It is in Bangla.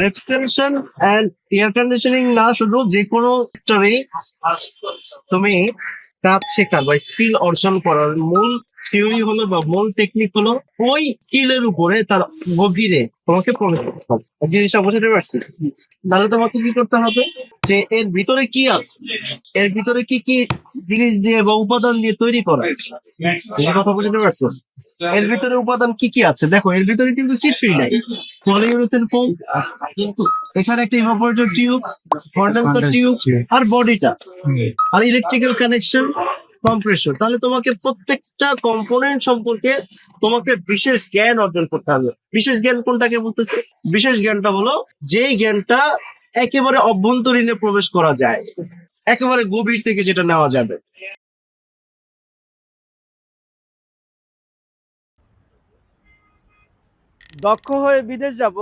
রেফ্রিজারেশন এন্ড এয়ার কন্ডিশনিং না, শুধু যে কোনো সেক্টরে তুমি কাজ শেখার বা স্কিল অর্জন করার মূল থিওরি হলো বা মূল টেকনিক হলো ওই স্কিলের উপরে তার গভীরে তোমাকে প্রবেশ করতে হবে। জিনিসটা বুঝতে পারছি? তাহলে তোমাকে কি করতে হবে, যে এর ভিতরে কি আছে, এর ভিতরে কি কি জিনিস দিয়ে বা উপাদান দিয়ে তৈরি করা, এই কথা বুঝতে পারছো? এর ভিতরে উপাদান কি কি আছে দেখো, এর ভিতরে কিন্তু কিছুই নাই। পলিইউরেথেন ফোম, এখানে একটা ইভাপোরেটর টিউব, কন্ডেন্সার টিউব, আর বডিটা, আর ইলেকট্রিক্যাল কানেকশন, কম্প্রেসর। তাহলে তোমাকে প্রত্যেকটা কম্পোনেন্ট সম্পর্কে তোমাকে বিশেষ জ্ঞান অর্জন করতে হবে। বিশেষ জ্ঞান কোনটাকে বলতেছে? বিশেষ জ্ঞানটা হলো যেই জ্ঞানটা একেবারে অভ্যন্তরীণে প্রবেশ করা যায়, একেবারে গভীর থেকে যেটা নেওয়া যাবে। দক্ষ হয়ে বিদেশ যাব।